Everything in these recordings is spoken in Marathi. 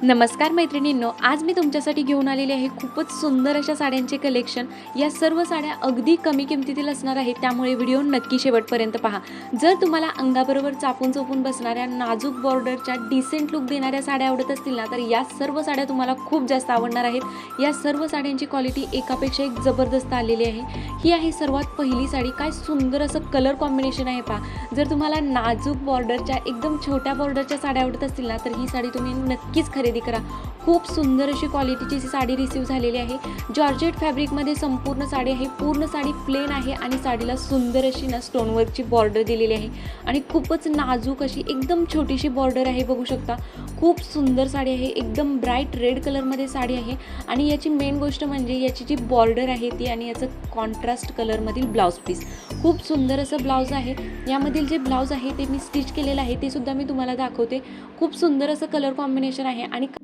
नमस्कार मैत्रिणींनो, आज मी तुमच्यासाठी घेऊन आलेले आहे खूपच सुंदर अशा साड्यांचे कलेक्शन। या सर्व साड्या अगदी कमी किमतीतील असणार आहेत, त्यामुळे व्हिडिओ नक्की शेवटपर्यंत पहा। जर तुम्हाला अंगाबरोबर चापून चोपून बसणाऱ्या नाजूक बॉर्डरच्या डिसेंट लुक देणाऱ्या साड्या आवडत असतील ना, तर या सर्व साड्या तुम्हाला खूप जास्त आवडणार आहेत। या सर्व साड्यांची क्वालिटी एकापेक्षा एक जबरदस्त आलेली आहे। ही आहे सर्वात पहिली साडी। काय सुंदर असं कलर कॉम्बिनेशन आहे पहा। जर तुम्हाला नाजूक बॉर्डरच्या एकदम छोट्या बॉर्डरच्या साड्या आवडत असतील ना, तर ही साडी तुम्ही नक्कीच खरेदी करा। खूप सुंदर अशी क्वालिटीची साडी रिसीव झालेली आहे। जॉर्जेट फॅब्रिकमध्ये संपूर्ण साडी आहे। पूर्ण साडी प्लेन आहे आणि साडीला सुंदर अशी ना स्टोन वर्कची बॉर्डर दिलेली आहे आणि खूपच नाजूक अशी एकदम छोटीशी बॉर्डर आहे, बघू शकता। खूप सुंदर साडी आहे, एकदम ब्राईट रेड कलरमध्ये साडी आहे आणि याची मेन गोष्ट म्हणजे याची जी बॉर्डर आहे ती आणि याचं कॉन्ट्रास्ट कलरमधील ब्लाउज पीस। खूप सुंदर असं ब्लाउज आहे। यामधील जे ब्लाउज आहे ते मी स्टिच केलेलं आहे, ते सुद्धा मी तुम्हाला दाखवते। खूप सुंदर असं कलर कॉम्बिनेशन आहे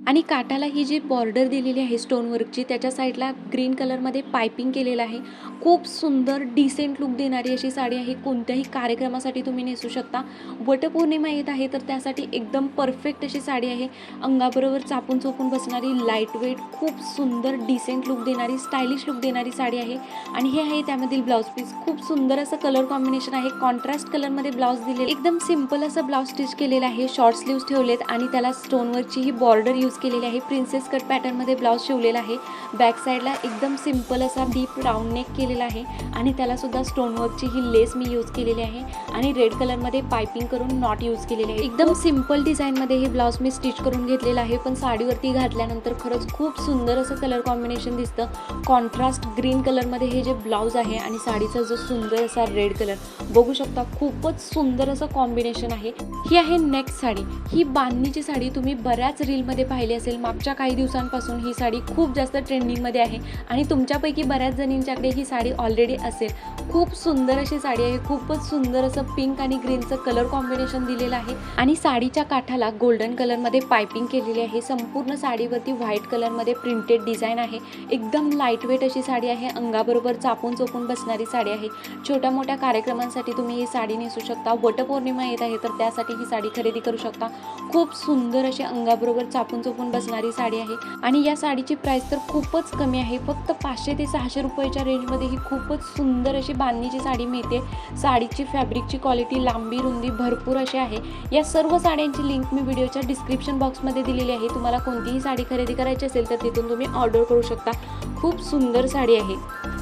आणि काठाला ही जी बॉर्डर दिलेली आहे स्टोन वर्कची, त्याच्या साईडला ग्रीन कलरमध्ये पाइपिंग केलेलं आहे। खूप सुंदर डिसेंट लुक देणारी अशी साडी आहे। कोणत्याही कार्यक्रमासाठी तुम्ही नेसू शकता। वटपौर्णिमा येत आहे तर त्यासाठी एकदम परफेक्ट अशी साडी आहे। अंगाबरोबर चापून चोपून बसणारी, लाईट वेट, खूप सुंदर डिसेंट लुक देणारी, स्टायलिश लुक देणारी साडी आहे आणि हे आहे त्यामधील ब्लाउज पीस। खूप सुंदर असं कलर कॉम्बिनेशन आहे। कॉन्ट्रास्ट कलरमध्ये ब्लाउज दिले, एकदम सिंपल असं ब्लाउज स्टिच केलेलं आहे। शॉर्ट स्लीव्स ठेवलेत आणि त्याला स्टोन वर्कची ही बॉर्डर यूज केलेली आहे। प्रिन्सेस कट पॅटर्न मध्ये ब्लाउज शिवलेला आहे। बॅक साईडला एकदम सिंपल असा डीप राऊंड नेक केलेला आहे आणि त्याला सुद्धा स्टोन वर्कची ही लेस मी यूज केलेली आहे आणि रेड कलर मध्ये पाइपिंग करून नॉट यूज केलेले आहे। एकदम सिंपल डिझाइन मध्ये हे ब्लाउज मी स्टिच करून घेतलेला आहे, पण साडीवरती घातल्यानंतर खरंच खूप सुंदर असं कलर कॉम्बिनेशन दिसतं। कॉन्ट्रास्ट ग्रीन कलर मध्ये हे जे ब्लाउज आहे आणि साडीचा जो सुंदर असा रेड कलर, बघू शकता। खूपच सुंदर असं कॉम्बिनेशन आहे। ही आहे नेक्स्ट साडी। ही बांधणीची साडी तुम्ही बऱ्याच रीलमध्ये पाहिली असेल। मागच्या काही दिवसांपासून ही साडी खूप जास्त ट्रेंडिंगमध्ये आहे आणि तुमच्यापैकी बऱ्याच जणींच्याकडे ही साडी ऑलरेडी असेल। खूप सुंदर अशी साडी आहे। खूपच सुंदर असं पिंक आणि ग्रीनचं कलर कॉम्बिनेशन दिलेलं आहे आणि साडीच्या काठाला गोल्डन कलरमध्ये पाइपिंग केलेली आहे। संपूर्ण साडीवरती व्हाईट कलरमध्ये प्रिंटेड डिझाईन आहे। एकदम लाईट वेट अशी साडी आहे। अंगाबरोबर चापून चोपून बसणारी साडी आहे। छोट्या मोठ्या कार्यक्रमांसाठी तुम्ही ही साडी नेसू शकता। वटपौर्णिमा येत आहे तर त्यासाठी ही साडी खरेदी करू शकता। खूप सुंदर अशी अंगाबरोबर चापून चोपून बसणारी साडी आहे आणि या साडीची प्राइस तर खूपच कमी आहे। फक्त 500 ते 600 रुपयाच्या रेंजमध्ये ही खूपच सुंदर अशी बांधणीची साडी मिळते। साडीची फॅब्रिकची क्वालिटी, लांबी रुंदी भरपूर अशी आहे। या सर्व साड्यांची लिंक मी व्हिडिओच्या डिस्क्रिप्शन बॉक्समध्ये दिलेली आहे। तुम्हाला कोणतीही साडी खरेदी करायची असेल तर तिथून तुम्ही ऑर्डर करू शकता। खूप सुंदर साडी आहे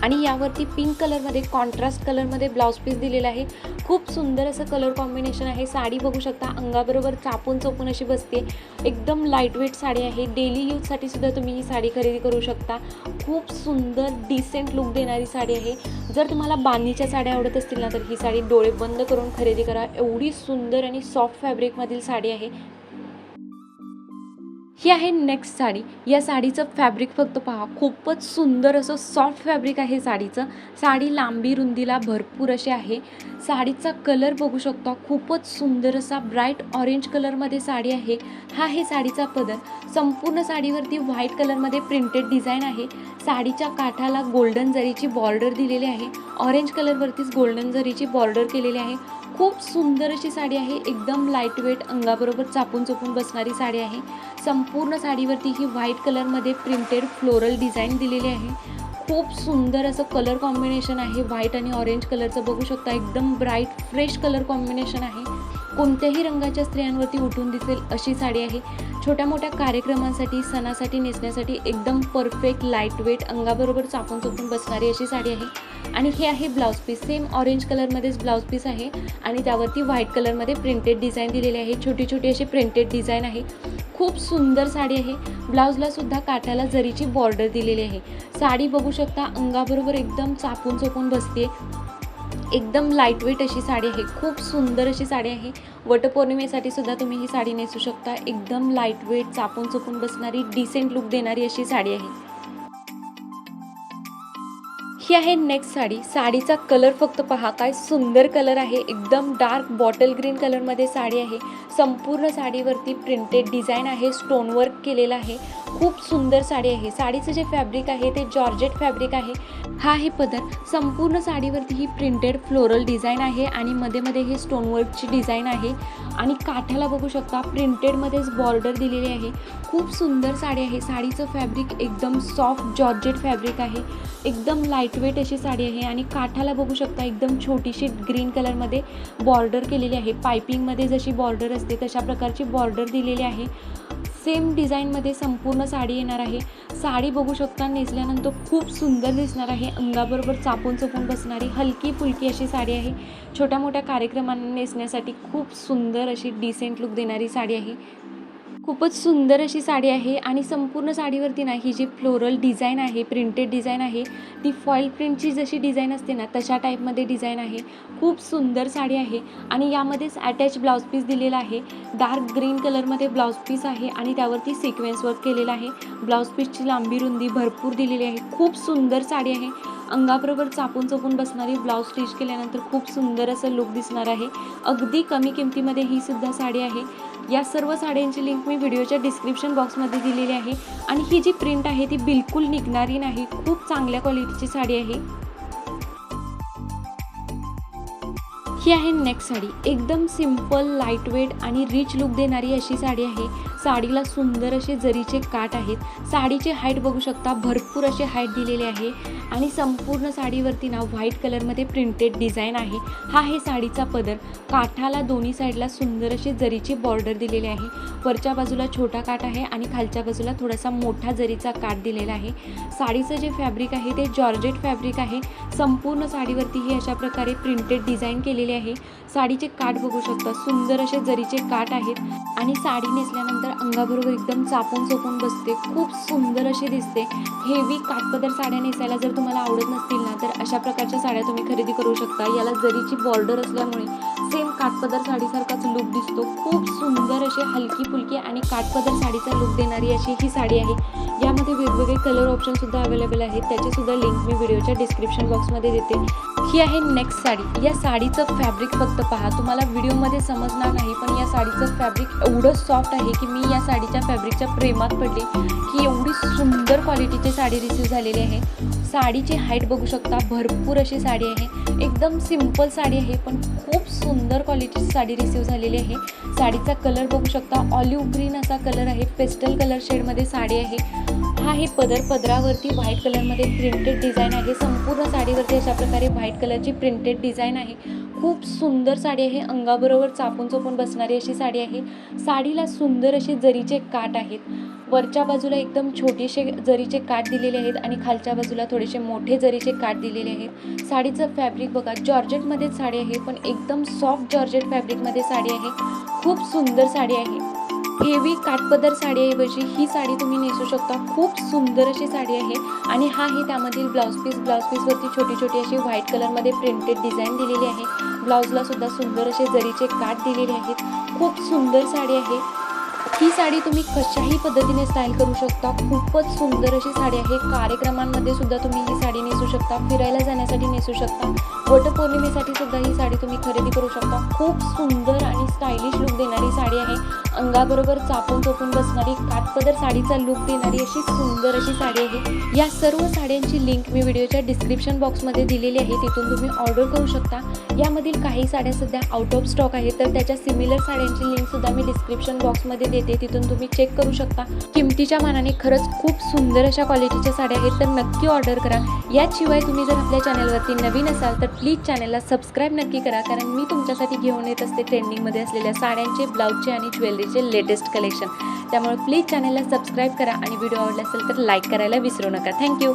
आणि यावरती पिंक कलरमध्ये कॉन्ट्रास्ट कलरमध्ये ब्लाउज पीस दिलेला आहे। खूप सुंदर असं कलर कॉम्बिनेशन आहे। साडी बघू शकता, अंगाबरोबर चापून चोपून अशी बसते। एकदम लाईट वेट साडी आहे। डेली यूजसाठी सुद्धा तुम्ही ही साडी खरेदी करू शकता। खूप सुंदर डिसेंट लुक देणारी साडी आहे। जर तुम्हाला बांधणीच्या साड्या आवडत असतील ना, तर ही साडी डोळे बंद करून खरेदी करा। एवढी सुंदर आणि सॉफ्ट फॅब्रिकमधील साडी आहे। ही आहे नेक्स्ट साडी। या साडीचं फॅब्रिक फक्त पहा, खूपच सुंदर असं सॉफ्ट फॅब्रिक आहे साडीचं। साडी लांबी रुंदीला भरपूर अशी आहे। साडीचा कलर बघू शकता, खूपच सुंदर असा ब्राईट ऑरेंज कलरमध्ये साडी आहे। हा आहे साडीचा पदर। संपूर्ण साडीवरती व्हाईट कलरमध्ये प्रिंटेड डिझाईन आहे। साडीच्या काठाला गोल्डन जरीची बॉर्डर दिलेली आहे। ऑरेंज कलरवरतीच गोल्डन जरीची बॉर्डर केलेली आहे। खूप सुंदर अशी साडी आहे। एकदम लाईट वेट, अंगाबरोबर चापून चोपून बसणारी साडी आहे। संपूर्ण साडीवरती ही व्हाईट कलरमध्ये प्रिंटेड फ्लोरल डिझाईन दिलेली आहे। खूप सुंदर असं कलर कॉम्बिनेशन आहे। व्हाईट आणि ऑरेंज कलरचं बघू शकता। एकदम ब्राईट फ्रेश कलर कॉम्बिनेशन आहे। कोणत्याही रंगाच्या स्त्रियांवरती उठून दिसेल अशी साडी आहे। छोट्या मोठ्या कार्यक्रमांसाठी, सणासाठी नेसण्यासाठी एकदम परफेक्ट, लाईट वेट, अंगाबरोबर चापून चोपून बसणारी अशी साडी आहे आणि हे आहे ब्लाउज पीस। सेम ऑरेंज कलरमध्येच ब्लाउज पीस आहे आणि त्यावरती व्हाईट कलरमध्ये प्रिंटेड डिझाईन दिलेली आहे। छोटी छोटी अशी प्रिंटेड डिझाईन आहे। खूप सुंदर साडी आहे। ब्लाउजला सुद्धा काठाला जरीची बॉर्डर दिलेली आहे। साडी बघू शकता, अंगाबरोबर एकदम चापून चोपून बसते। एकदम लाईट वेट अशी साडी आहे। खूप सुंदर अशी साडी आहे। वटपौर्णिमेसाठी सुद्धा तुम्ही ही साडी नेसू शकता। एकदम लाईट वेट, चापून चोपून बसणारी, डिसेंट लुक देणारी अशी साडी आहे। ही आहे नेक्स्ट साडी. साडीचा कलर फक्त पहा, काय सुंदर कलर आहे. एकदम डार्क बॉटल ग्रीन कलरमध्ये साडी आहे. संपूर्ण साडीवरती प्रिंटेड डिझाईन आहे, स्टोन वर्क केलेलं आहे. खूप सुंदर साडी आहे. साडीचं जे फॅब्रिक आहे ते जॉर्जेट फॅब्रिक आहे. हा आहे पदर. संपूर्ण साडीवरती ही प्रिंटेड फ्लोरल डिझाईन आहे आणि मध्ये मध्ये हे स्टोन वर्कची डिझाईन आहे आणि काठाला बघू शकता प्रिंटेडमध्येच बॉर्डर दिलेली आहे. खूप सुंदर साडी आहे. साडीचं फॅब्रिक एकदम सॉफ्ट जॉर्जेट फॅब्रिक आहे. एकदम लाईटवेट अशी साडी आहे आणि काठाला बघू शकता एकदम छोटीशी ग्रीन कलरमध्ये बॉर्डर केलेली आहे. पायपिंगमध्ये जशी बॉर्डर असते तशा प्रकारची बॉर्डर दिलेली आहे. सेम डिझाईनमध्ये संपूर्ण साडी येणार आहे. साडी बघू शकता नेसल्यानंतर खूप सुंदर दिसणार आहे. अंगाबरोबर चापून चपून बसणारी हलकी फुलकी अशी साडी आहे. छोट्या मोठ्या कार्यक्रमांना नेसण्यासाठी खूप सुंदर अशी डिसेंट लुक देणारी साडी आहे. खूपच सुंदर अशी साडी आहे आणि संपूर्ण साडीवरती ना ही जी फ्लोरल डिझाईन आहे, प्रिंटेड डिझाईन आहे, ती फॉईल प्रिंटची जशी डिझाईन असते ना तशा टाईपमध्ये डिझाईन आहे. खूप सुंदर साडी आहे आणि यामध्येच अटॅच ब्लाऊज पीस दिलेला आहे. डार्क ग्रीन कलरमध्ये ब्लाऊज पीस आहे आणि त्यावरती सिक्वेन्स वर्क केलेला आहे. ब्लाऊज पीसची लांबी रुंदी भरपूर दिलेली आहे. खूप सुंदर साडी आहे. अंगाबरोबर चापून चपून बसणारी, ब्लाऊज स्टिच केल्यानंतर खूप सुंदर असं लुक दिसणार आहे. अगदी कमी किमतीमध्ये ही सुद्धा साडी आहे. या सर्व साड्यांची लिंक मी व्हिडिओच्या डिस्क्रिप्शन बॉक्समध्ये दिलेली आहे आणि ही जी प्रिंट आहे ती बिलकुल निघणारी नाही. खूप चांगल्या क्वालिटीची साडी आहे. ही आहे नेक्स्ट साडी. एकदम सिंपल, लाईटवेट आणि रिच लुक देणारी अशी साडी आहे. साडीला सुंदर असे जरीचे काठ आहेत. साडीचे हाईट बघू शकता, भरपूर असे हाईट दिलेले आहे आणि संपूर्ण साडीवरती ना व्हाईट कलरमध्ये प्रिंटेड डिझाईन आहे. हा आहे साडीचा पदर. काठाला दोन्ही साईडला सुंदर असे जरीचे बॉर्डर दिलेले आहे. वरच्या बाजूला छोटा काठ आहे आणि खालच्या बाजूला थोडासा मोठा जरीचा काठ दिलेला आहे. साडीचं जे फॅब्रिक आहे ते जॉर्जेट फॅब्रिक आहे. संपूर्ण साडीवरती ही अशा प्रकारे प्रिंटेड डिझाईन केलेली आहे. साडीचे काठ बघू शकता, सुंदर असे जरीचे काठ आहेत आणि साडी नेसल्यानंतर अंगाबरोबर एकदम चापून चोपून बसते. खूप सुंदर अशी दिसते. हेवी काठपदर साड्या नेसायला जर तुम्हाला आवडत नसतील ना तर अशा प्रकारच्या साड्या तुम्ही खरेदी करू शकता. याला जरीची बॉर्डर असल्यामुळे सेम काठपदर साडीसारखाच लुक दिसतो. खूप सुंदर अशी हलकी फुलकी आणि काठपदर साडीचा लुक देणारी अशी ही साडी आहे. यामध्ये वेगवेगळे कलर ऑप्शनसुद्धा अवेलेबल आहेत. त्याचीसुद्धा लिंक मी व्हिडिओच्या डिस्क्रिप्शन बॉक्समध्ये देते. ही आहे नेक्स्ट साडी. या साडीचं फॅब्रिक फक्त पहा, तुम्हाला व्हिडिओमध्ये समजणार नाही पण या साडीचं फॅब्रिक एवढं सॉफ्ट आहे की मी या साडीच्या फॅब्रिकच्या प्रेमात पडले की एवढी सुंदर क्वालिटीची साडी रिसीव्ह झालेली आहे. साडीची हाईट बघू शकता, भरपूर अशी साडी आहे. एकदम सिंपल साडी आहे पण खूप सुंदर क्वालिटीची साडी रिसीव्ह झालेली आहे. साडीचा कलर बघू शकता, ऑलिव्ह ग्रीन असा कलर आहे. पेस्टल कलर शेडमध्ये साडी आहे. हा आहे पदर. पदरावरती व्हाईट कलरमध्ये प्रिंटेड डिझाईन आहे. संपूर्ण साडीवरती अशा प्रकारे व्हाईट कलरची प्रिंटेड डिझाईन आहे. खूप सुंदर साडी आहे. अंगाबरोबर चापून चोपून बसणारी अशी साडी आहे. साडीला सुंदर असे जरीचे काठ आहेत. वरच्या बाजूला एकदम छोटेसे जरीचे काठ दिलेले आहेत आणि खालच्या बाजूला थोडेसे मोठे जरीचे काठ दिलेले आहेत. साडीचं फॅब्रिक बघा, जॉर्जेटमध्येच साडी आहे पण एकदम सॉफ्ट जॉर्जेट फॅब्रिकमध्ये साडी आहे. खूप सुंदर साडी आहे. हेवी काठपदर साडीऐवजी ही साडी तुम्ही नेसू शकता. खूप सुंदर अशी साडी आहे आणि हा आहे त्यामधील ब्लाऊज पीस. ब्लाऊज पीसवरती छोटी छोटी अशी व्हाईट कलरमध्ये प्रिंटेड डिझाईन दिलेली आहे. ब्लाऊजला सुद्धा सुंदर असे जरीचे काठ दिलेले आहेत. खूप सुंदर साडी आहे. ही साडी तुम्ही कशाही पद्धतीने स्टाईल करू शकता. खूपच सुंदर अशी साडी आहे. कार्यक्रमांमध्ये सुद्धा तुम्ही ही साडी नेसू शकता. फिरायला जाण्यासाठी नेसू शकता. वटपौर्णिमेसाठी सुद्धा ही साडी तुम्ही खरेदी करू शकता. खूप सुंदर आणि स्टायलिश लुक देणारी साडी आहे. अंगाबरोबर चापून चोपून बसणारी, काठपदर साडीचा लुक देणारी अशी सुंदर अशी साडी आहे. या सर्व साड्यांची लिंक मी व्हिडिओच्या डिस्क्रिप्शन बॉक्समध्ये दिलेली आहे. तिथून तुम्ही ऑर्डर करू शकता. यामधील काही साड्या सध्या आउट ऑफ स्टॉक आहेत तर त्याच्या सिमिलर साड्यांची लिंकसुद्धा मी डिस्क्रिप्शन बॉक्समध्ये देते. तिथून तुम्ही चेक करू शकता. किमतीच्या मानाने खरंच खूप सुंदर अशा क्वालिटीच्या साड्या आहेत तर नक्की ऑर्डर करा. याशिवाय तुम्ही जर आपल्या चॅनलवरती नवीन असाल तर प्लीज चॅनलला सबस्क्राईब नक्की करा, कारण मी तुमच्यासाठी घेऊन येत असते ट्रेंडिंगमध्ये असलेल्या साड्यांचे, ब्लाऊजचे आणि ज्वेलरीचे लेटेस्ट कलेक्शन. त्यामुळे प्लीज चॅनलला सबस्क्राईब करा आणि व्हिडिओ आवडला असेल तर लाईक करायला विसरू नका. थँक्यू.